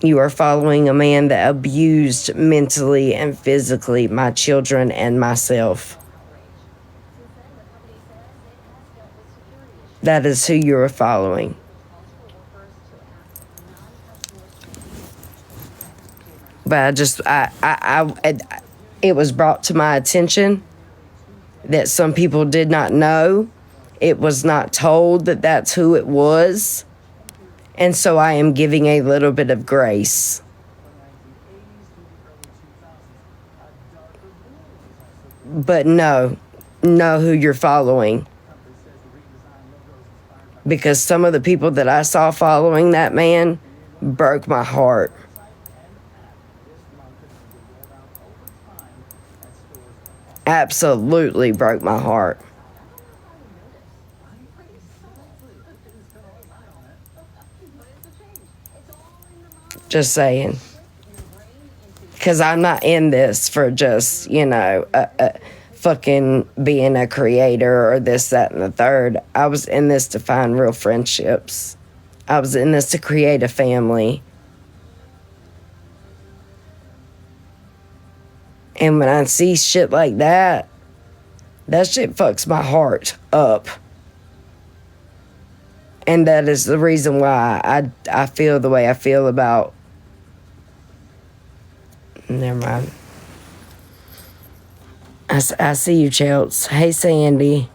You are following a man that abused mentally and physically my children and myself. That is who you are following. But it was brought to my attention that some people did not know. It was not told that that's who it was. And so I am giving a little bit of grace. But know who you're following. Because some of the people that I saw following that man broke my heart. Absolutely broke my heart. Just saying. Because I'm not in this for just, fucking being a creator or this, that, and the third. I was in this to find real friendships. I was in this to create a family. And when I see shit like that shit fucks my heart up. And that is the reason why I feel the way I feel about... Never mind. I see you, Chelts. Hey, Sandy.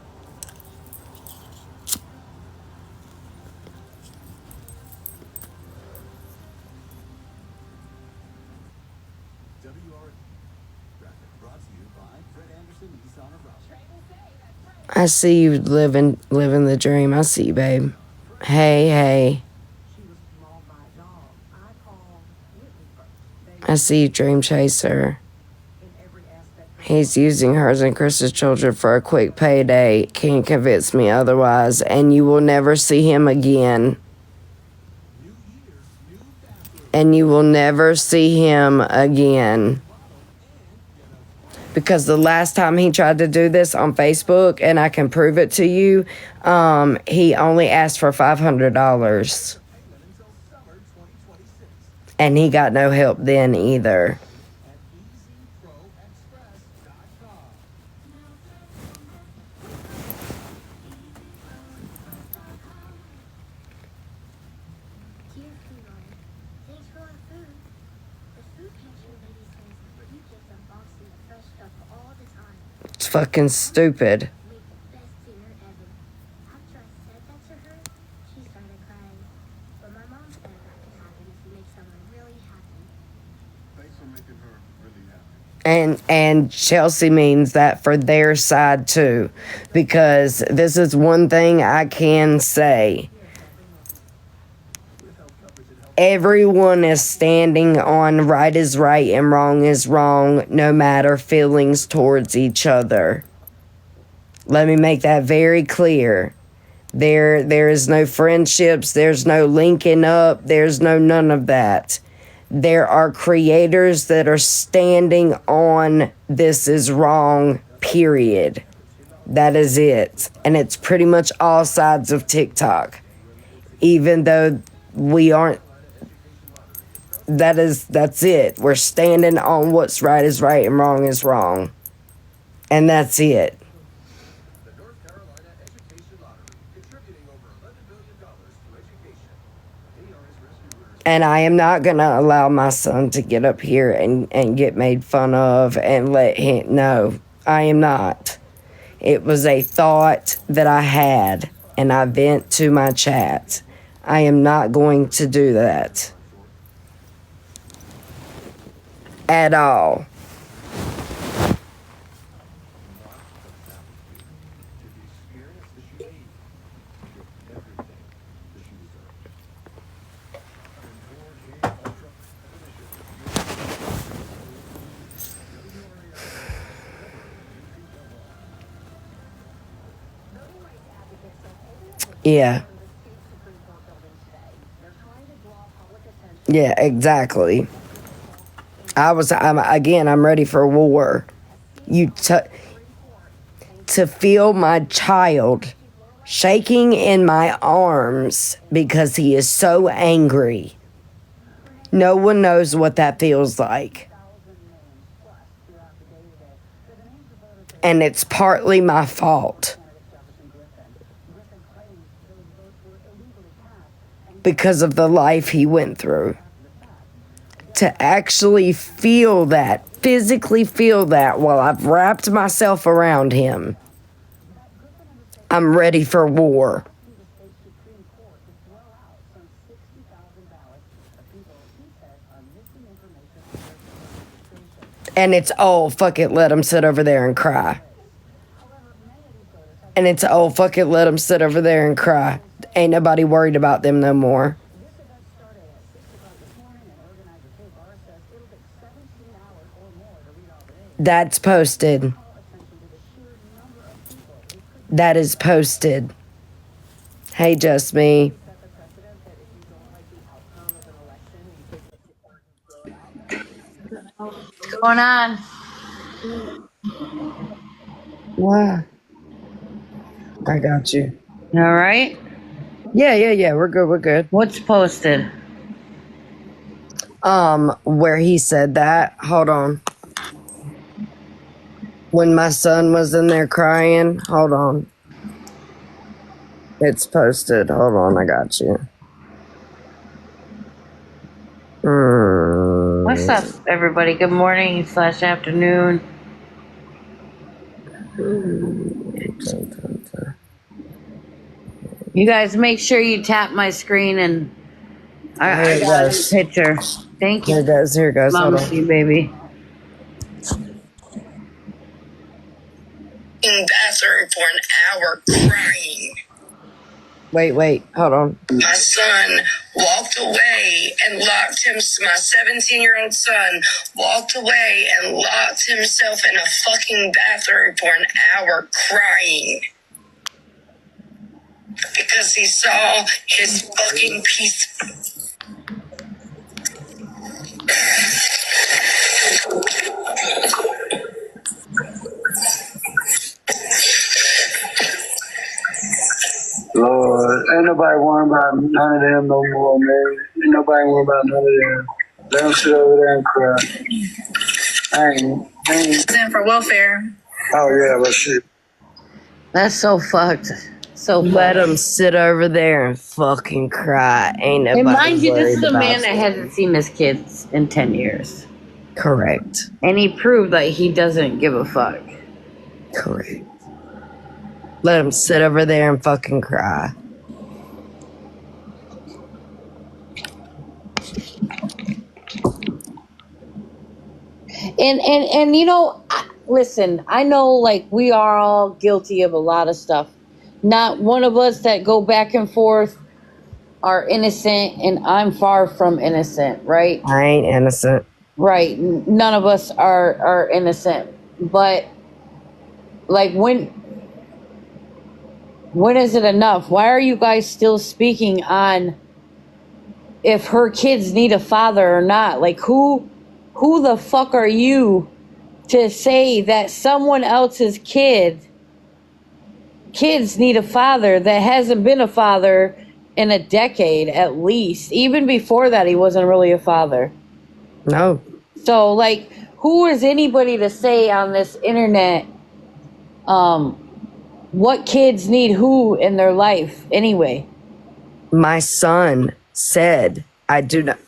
I see you living the dream. I see you, babe. Hey. I see you, dream chaser. He's using hers and Chris's children for a quick payday. Can't convince me otherwise. And you will never see him again. And you will never see him again. Because the last time he tried to do this on Facebook, and I can prove it to you, he only asked for $500. And he got no help then either. It's fucking stupid. And Chelsea means that for their side too, because this is one thing I can say. Everyone is standing on right is right and wrong is wrong, no matter feelings towards each other. Let me make that very clear. There is no friendships, there's no linking up, there's no none of that. There are creators that are standing on this is wrong, period. That is it. And it's pretty much all sides of TikTok. Even though we aren't, that's it. We're standing on what's right is right and wrong is wrong. And that's it. And I am not going to allow my son to get up here and get made fun of and let him... No, I am not. It was a thought that I had, and I vent to my chat. I am not going to do that. At all. Yeah. Yeah, exactly. I'm ready for war. To feel my child shaking in my arms because he is so angry. No one knows what that feels like. And it's partly my fault. Because of the life he went through. To actually feel that, physically feel that while I've wrapped myself around him, I'm ready for war. And it's, oh, fuck it, let him sit over there and cry. And it's, oh, fuck it, let him sit over there and cry. Ain't nobody worried about them no more. That's posted. That is posted. Hey, just me. What's going on? Wow. I got you. All right. Yeah. We're good. What's posted? Where he said that. Hold on. When my son was in there crying. Hold on. It's posted. Hold on, I got you. What's up, everybody? Good morning / afternoon. You guys make sure you tap my screen and I got a new picture. Thank you. Here it goes. Hold Mama, on. you baby. In bathroom for an hour crying. Wait, hold on. My son walked away and locked him. My 17-year-old son walked away and locked himself in a fucking bathroom for an hour crying. Because he saw his fucking piece. Lord, ain't nobody worrying about none of them no more, man. Ain't nobody worrying about none of them. Let them sit over there and cry. I ain't. In for welfare. Oh, yeah, but shit. That's so fucked. So Let fucked. him sit over there and fucking cry. Ain't nobody And mind you, this worried is a about man that him. hasn't seen his kids in 10 years. Correct. And he proved that he doesn't give a fuck. Correct. Let him sit over there and fucking cry. And you know, listen, I know like we are all guilty of a lot of stuff. Not one of us that go back and forth are innocent, and I'm far from innocent, right? I ain't innocent. Right. None of us are innocent. But like when is it enough? Why are you guys still speaking on if her kids need a father or not? Like who the fuck are you to say that someone else's kids need a father that hasn't been a father in a decade at least? Even before that, he wasn't really a father. No. So like, who is anybody to say on this internet what kids need who in their life anyway? My son said, I do not.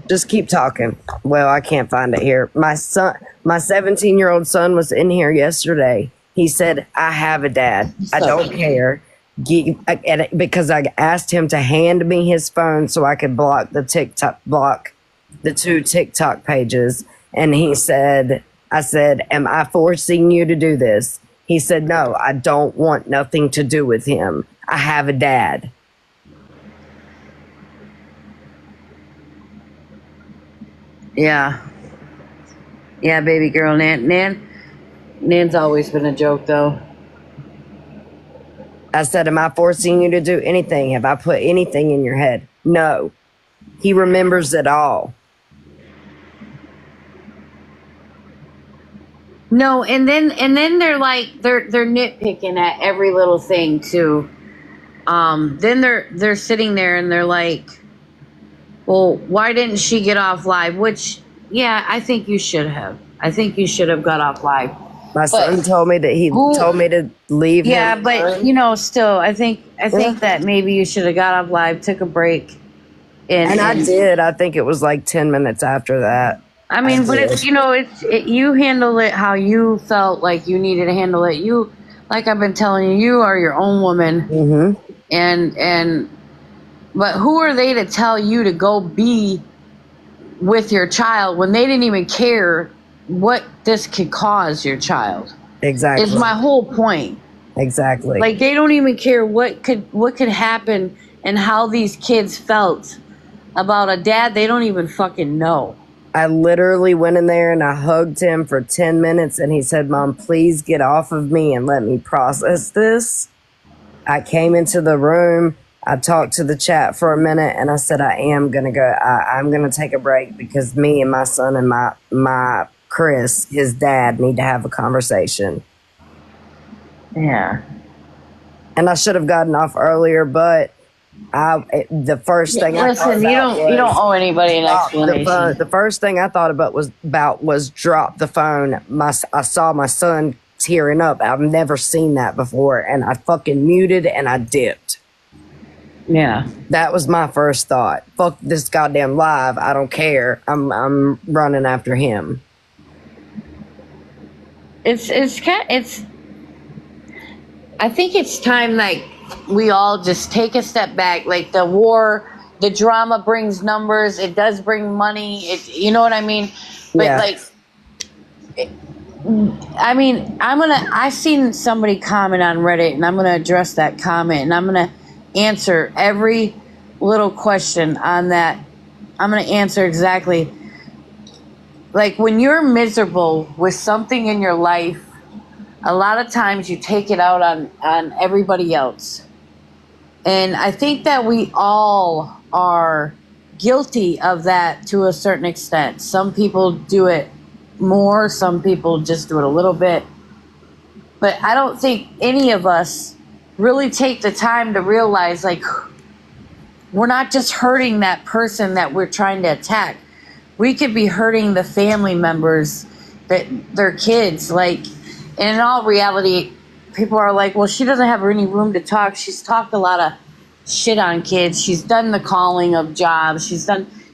Just keep talking. Well, I can't find it here. My 17-year-old son was in here yesterday. He said, I have a dad. I don't care. Because I asked him to hand me his phone so I could block the 2 TikTok pages. And he said, I said, am I forcing you to do this? He said, no, I don't want nothing to do with him. I have a dad. Yeah, baby girl. Nan's always been a joke though. I said, am I forcing you to do anything? Have I put anything in your head? No. He remembers it all. No, and then they're like they're nitpicking at every little thing too. Then they're sitting there and they're like, Well, why didn't she get off live? Which, yeah, I think you should have. I think you should have got off live. My But son told me that he who? told me to leave Yeah, him but alone. you know, still, I think Yeah. that maybe you should have got off live, took a break, And I did. I think it was like 10 minutes after that. I mean, but did. it's, you know, you handle it how you felt like you needed to handle it. You, like I've been telling you, you are your own woman, Mm-hmm. and but who are they to tell you to go be with your child when they didn't even care what this could cause your child? Exactly. Is my whole point. Exactly. Like they don't even care what could happen and how these kids felt about a dad they don't even fucking know. I literally went in there and I hugged him for 10 minutes and he said, Mom, please get off of me and let me process this. I came into the room. I talked to the chat for a minute and I said, I am going to go. I'm going to take a break because me and my son and my Chris, his dad, need to have a conversation. Yeah. And I should have gotten off earlier, but the first thing I thought Listen, about you don't owe anybody an drop the explanation. phone. The first thing I thought about was drop the phone. I saw my son tearing up. I've never seen that before, and I fucking muted and I dipped. Yeah. That was my first thought. Fuck this goddamn live. I don't care. I'm running after him. It's I think it's time like we all just take a step back. Like the war, the drama brings numbers. It does bring money. You know what I mean? But Yeah. like, I mean, I seen somebody comment on Reddit and I'm going to address that comment and I'm going to answer every little question on that. I'm going to answer exactly. Like when you're miserable with something in your life, a lot of times you take it out on everybody else. And I think that we all are guilty of that to a certain extent. Some people do it more, some people just do it a little bit. But I don't think any of us really take the time to realize like we're not just hurting that person that we're trying to attack. We could be hurting the family members, that their kids. Like, and in all reality, people are like, well, she doesn't have any room to talk. She's talked a lot of shit on kids. She's done the calling of jobs.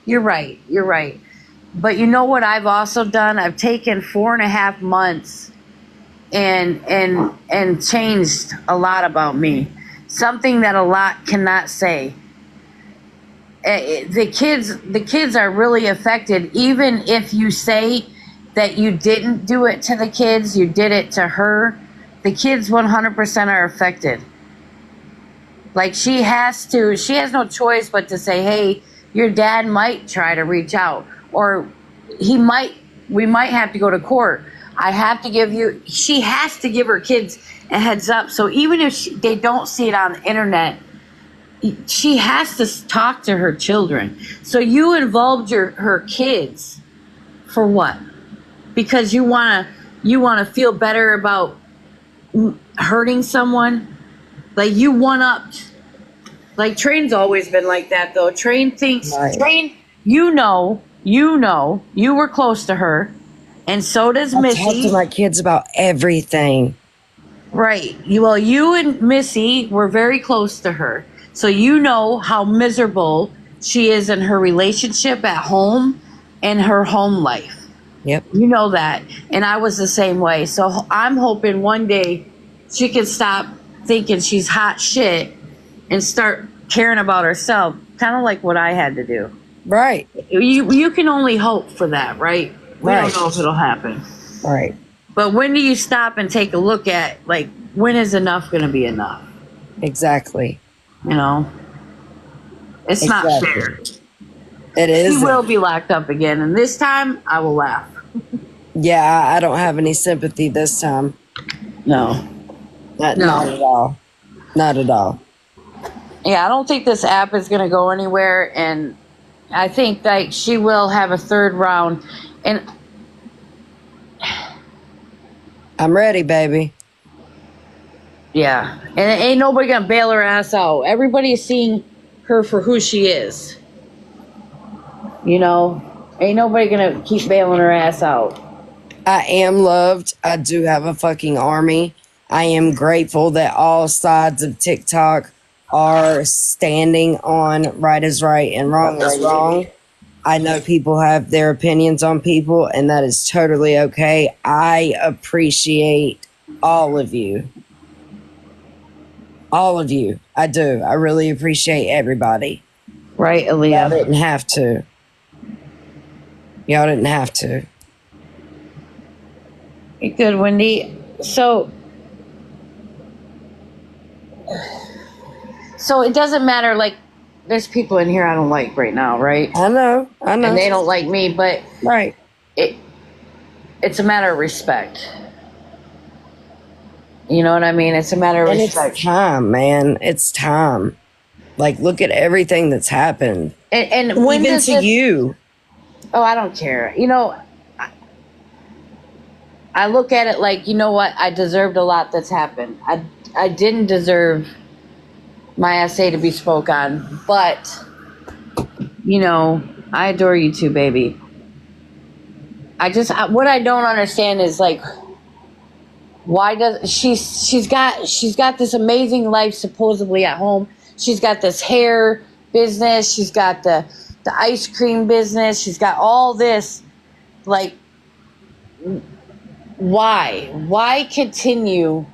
You're right. But you know what I've also done? I've taken 4.5 months and changed a lot about me. Something that a lot cannot say. The kids are really affected. Even if you say that you didn't do it to the kids, you did it to her, the kids 100% are affected. Like she has no choice but to say, hey, your dad might try to reach out, or we might have to go to court. She has to give her kids a heads up. So even if they don't see it on the internet, she has to talk to her children. So you involved her kids for what? Because you want to feel better about hurting someone? Like you one-upped. Like Train's always been like that though. Train thinks, right. Train, you were close to her, and so does Missy. I talk to my kids about everything. Right. You and Missy were very close to her. So you know how miserable she is in her relationship at home and her home life. Yep. You know that. And I was the same way. So I'm hoping one day she can stop thinking she's hot shit and start caring about herself. Kind of like what I had to do. Right. You can only hope for that, right? We Right. don't know if it'll happen. Right. But when do you stop and take a look at, like, when is enough going to be enough? Exactly. You know? It's not fair. It is. She will be locked up again, and this time I will laugh. Yeah, I don't have any sympathy this time. No. Not at all. Not at all. Yeah, I don't think this app is going to go anywhere, and I think like she will have a third round. And I'm ready, baby. yeah, and ain't nobody going to bail her ass out. Everybody is seeing her for who she is. You know, ain't nobody gonna keep bailing her ass out. I am loved. I do have a fucking army. I am grateful that all sides of TikTok are standing on right is right and wrong is wrong. I know people have their opinions on people, and that is totally okay. I appreciate all of you. All of you. I do. I really appreciate everybody. Right, Y'all Aaliyah? didn't have to. Y'all didn't have to. Good, Wendy. So it doesn't matter. Like, there's people in here I don't like right now, right? I know. And they don't like me, but Right. it's a matter of respect. You know what I mean? It's a matter of And respect. it's time, man. It's time. Like, look at everything that's happened. And when Even does to this, you. Oh, I don't care. You know, I look at it like, you know what? I deserved a lot that's happened. I didn't deserve my essay to be spoke on, but you know, I adore you too, baby. What I don't understand is like, why does she's got this amazing life supposedly at home. She's got this hair business. She's got the ice cream business. She's got all this. Like, why continue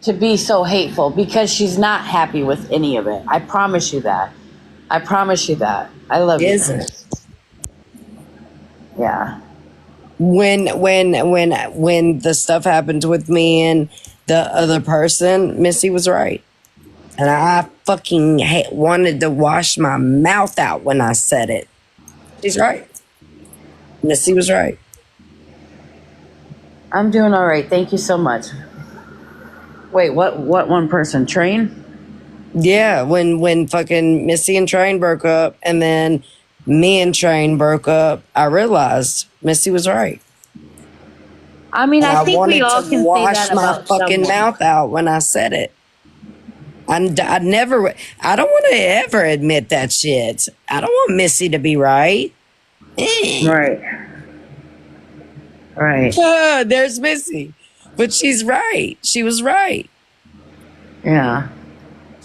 to be so hateful? Because she's not happy with any of it. I promise you that. I promise you that. I love you. Isn't. Yeah. When the stuff happened with me and the other person, Missy was right. And I fucking wanted to wash my mouth out when I said it. She's right. Missy was right. I'm doing all right. Thank you so much. Wait, what one person? Train? Yeah, when fucking Missy and Train broke up and then me and Train broke up, I realized Missy was right. I mean, And I think we wanted all to can say wash that my about fucking someone. mouth out when I said it. I don't want to ever admit that shit. I don't want Missy to be right. Right. Right. There's Missy. But she's right. She was right. Yeah.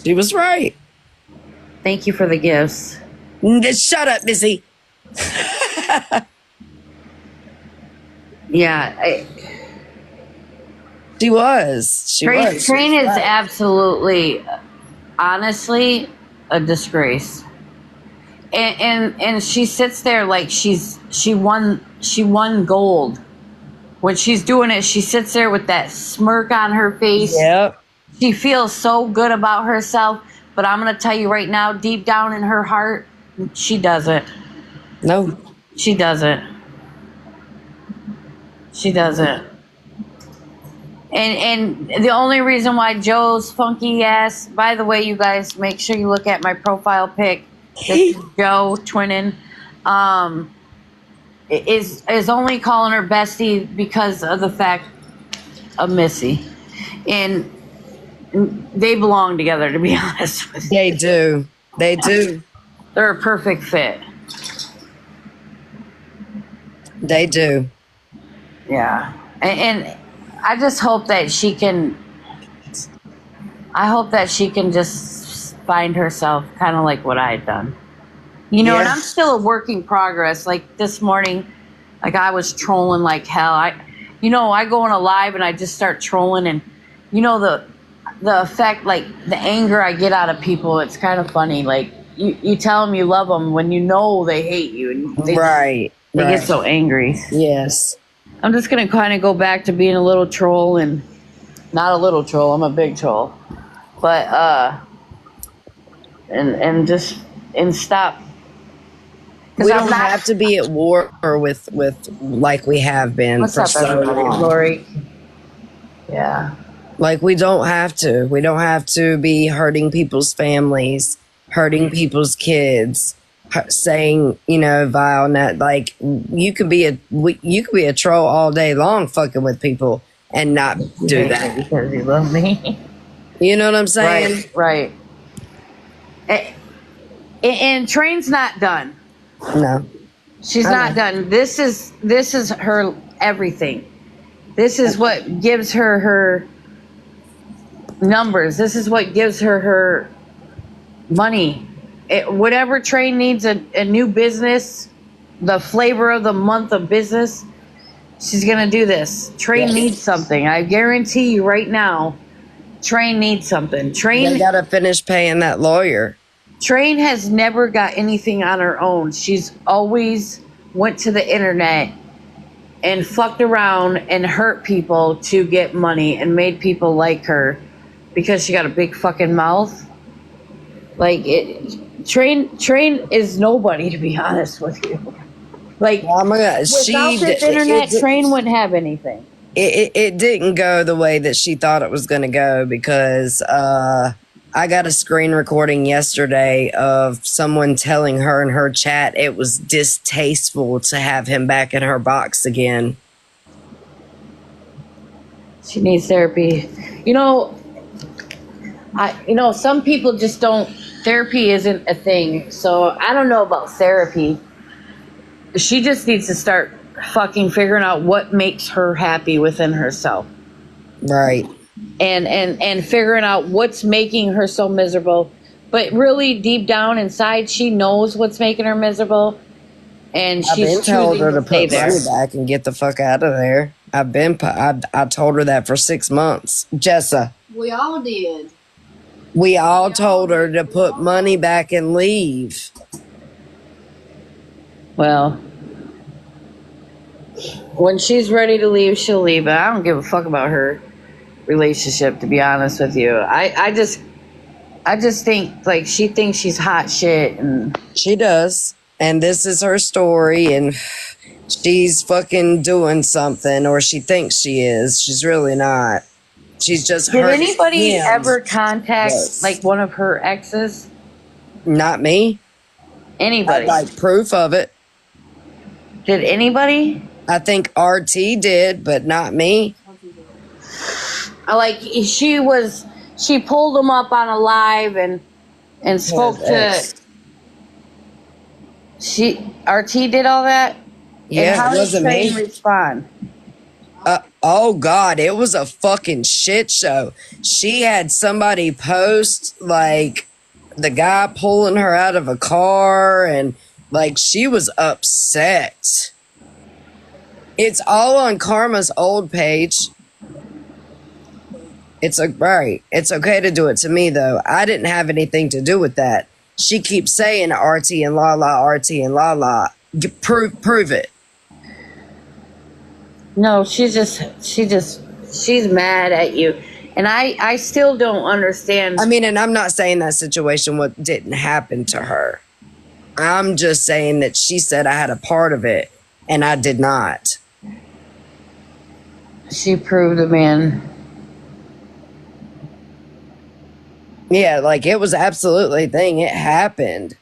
She was right. Thank you for the gifts. Shut up, Missy. Yeah. She was. Train is absolutely, honestly, a disgrace. And she sits there like she won gold. When she's doing it, she sits there with that smirk on her face. Yep. She feels so good about herself, but I'm gonna tell you right now, deep down in her heart, she doesn't. No. She doesn't. She doesn't. And the only reason why Joe's funky ass, by the way, you guys, make sure you look at my profile pic. This is Joe twinning. Is only calling her bestie because of the fact of Missy. And they belong together, to be honest with you. They do. They do. They're a perfect fit. They do. Yeah. And I just hope that she can just find herself kind of like what I had done. You know, and I'm still a work in progress. Like this morning, like I was trolling like hell. I go on a live and I just start trolling, and you know the effect, like the anger I get out of people. It's kind of funny. Like you tell them you love them when you know they hate you, and they get so angry. Yes. I'm just gonna kind of go back to being a little troll, and not a little troll. I'm a big troll, but and stop. We don't have to be at war with like we have been What's for up, so everybody? long. Lori. Yeah. Like we don't have to. We don't have to be hurting people's families, hurting people's kids, saying vile. Not like you could be a troll all day long, fucking with people and not do that because you love me. You know what I'm saying? Right. And Train's not done. No. She's not done. This is her everything. This is what gives her her numbers. This is what gives her her money. Whatever Train needs a new business, the flavor of the month of business, she's gonna do this. Train needs something. I guarantee you right now, Train needs something. They Train gotta finish paying that lawyer. Train has never got anything on her own. She's always went to the internet and fucked around and hurt people to get money and made people like her because she got a big fucking mouth. Like Train is nobody, to be honest with you. Like Oh my God, without this internet, Train wouldn't have anything. It didn't go the way that she thought it was going to go because I got a screen recording yesterday of someone telling her in her chat it was distasteful to have him back in her box again. She needs therapy. Some people just don't. Therapy isn't a thing. So I don't know about therapy. She just needs to start fucking figuring out what makes her happy within herself. Right. And figuring out what's making her so miserable. But really deep down inside, she knows what's making her miserable. And I've been she's told her to stay put there. money back and get the fuck out of there. I told her that for 6 months. Jessa. We all did. We all told her to put money back and leave. Well, when she's ready to leave, she'll leave. But I don't give a fuck about her relationship, to be honest with you. I just think like she thinks she's hot shit, and She does. And this is her story, and she's fucking doing something, or she thinks she is. She's really not. She's just did hurting anybody him. ever contact Yes. like one of her exes? Not me. Anybody? I'd like proof of it. Did anybody? I think RT did, but not me. Like she pulled him up on a live and spoke Yes. to RT did all that. Yeah, and how it wasn't did Train me. respond? Oh God, it was a fucking shit show. She had somebody post like the guy pulling her out of a car, and like she was upset. It's all on Karma's old page. It's right. It's okay to do it to me though. I didn't have anything to do with that. She keeps saying RT and Lala, RT and Lala. Prove it. No, she's mad at you. And I still don't understand. I mean, and I'm not saying that situation what didn't happen to her. I'm just saying that she said I had a part of it, and I did not. She proved a man. Yeah, like it was absolutely a thing. It happened.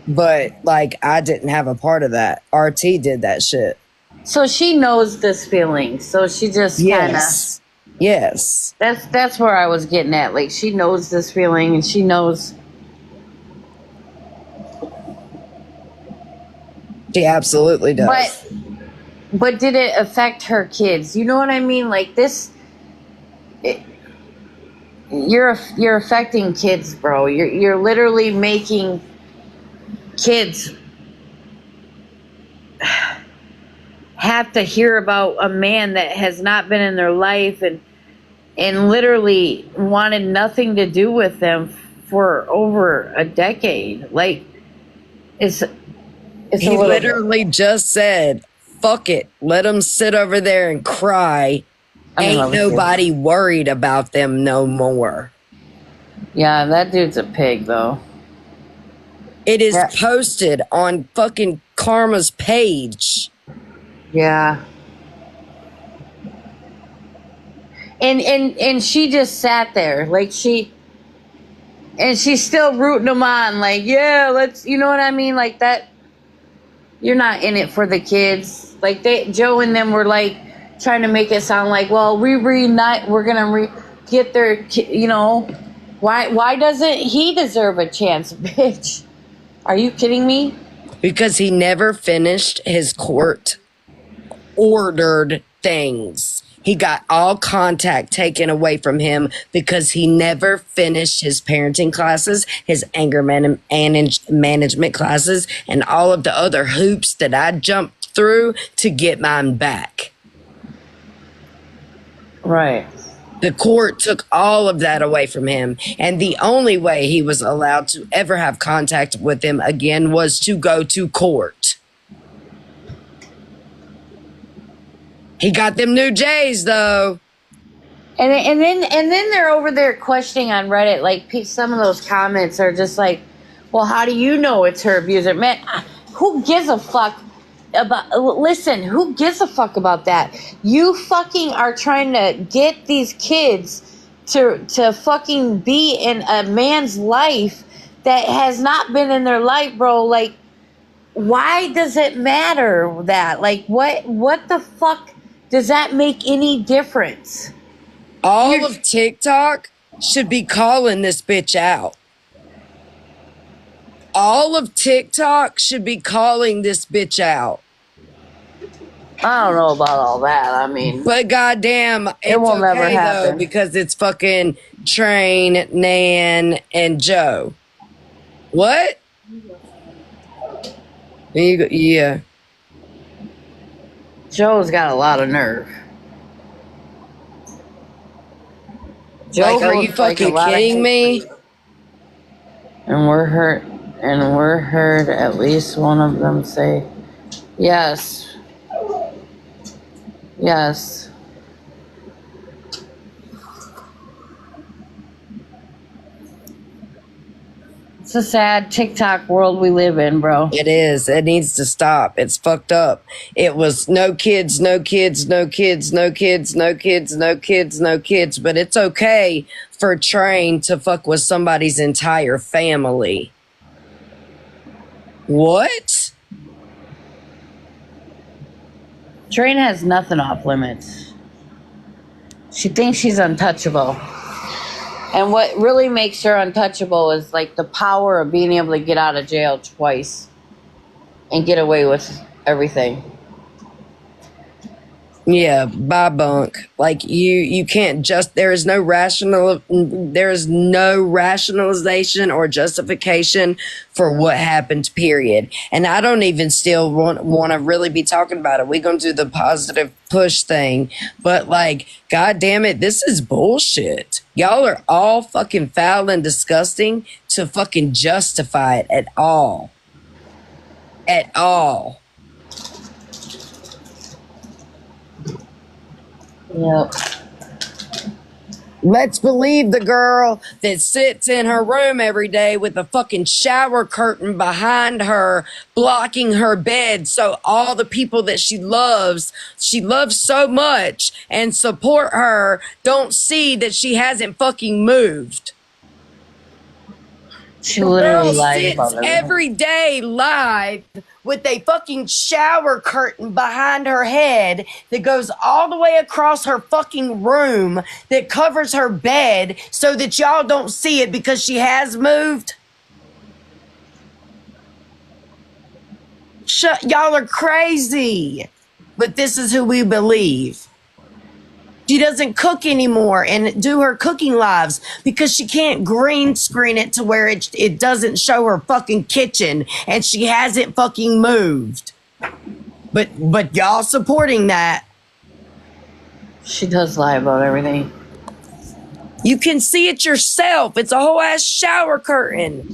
But like I didn't have a part of that. RT did that shit. So she knows this feeling. So she just kind of. Yes. Yes. That's where I was getting at. Like she knows this feeling, and she knows. She absolutely does. But did it affect her kids? You know what I mean? Like this. You're affecting kids, bro. You're literally making kids have to hear about a man that has not been in their life and literally wanted nothing to do with them for over a decade. Like it's He literally just said, fuck it. Let them sit over there and cry. Ain't nobody worried about them no more. Yeah, that dude's a pig, though. It is posted on fucking Karma's page. Yeah. And she just sat there. Like she's still rooting them on. Like, yeah, let's, you know what I mean? Like that. You're not in it for the kids. Like Joe and them were like trying to make it sound like, well, we're gonna get their, you know, why doesn't he deserve a chance, bitch? Are you kidding me? Because he never finished his court ordered things. He got all contact taken away from him because he never finished his parenting classes, his anger management classes, and all of the other hoops that I jumped through to get mine back. Right. The court took all of that away from him. And the only way he was allowed to ever have contact with him again was to go to court. He got them new J's though. And then they're over there questioning on Reddit. Like some of those comments are just like, well, how do you know it's her abuser? Man, who gives a fuck about? Listen, who gives a fuck about that? You fucking are trying to get these kids to fucking be in a man's life that has not been in their life, bro. Like, why does it matter that? Like, what the fuck does that make any difference? All of TikTok should be calling this bitch out. All of TikTok should be calling this bitch out. I don't know about all that. I mean, but goddamn, it will never happen though, because it's fucking Train, Nan, and Joe. What? Yeah. Joe's got a lot of nerve. Joe, like, are you fucking kidding me? And we're heard at least one of them say, yes. Yes. It's a sad TikTok world we live in, bro. It is. It needs to stop. It's fucked up. It was no kids, no kids, no kids, no kids, no kids, no kids, no kids. But it's okay for Train to fuck with somebody's entire family. What? Train has nothing off limits. She thinks she's untouchable. And what really makes her untouchable is like the power of being able to get out of jail twice and get away with everything. Yeah, bye bunk. Like you can't just there is no rationalization or justification for what happened, period. And I don't even still want to really be talking about it. We're gonna do the positive push thing. But like, god damn it, this is bullshit. Y'all are all fucking foul and disgusting to fucking justify it at all. At all. Yep. Let's believe the girl that sits in her room every day with a fucking shower curtain behind her, blocking her bed, so all the people that she loves so much and support her don't see that she hasn't fucking moved. She literally lies about everything. Every day live with a fucking shower curtain behind her head that goes all the way across her fucking room that covers her bed so that y'all don't see it because she has moved. Y'all are crazy. But this is who we believe. She doesn't cook anymore and do her cooking lives because she can't green screen it to where it doesn't show her fucking kitchen and she hasn't fucking moved. But y'all supporting that. She does lie about everything. You can see it yourself. It's a whole ass shower curtain.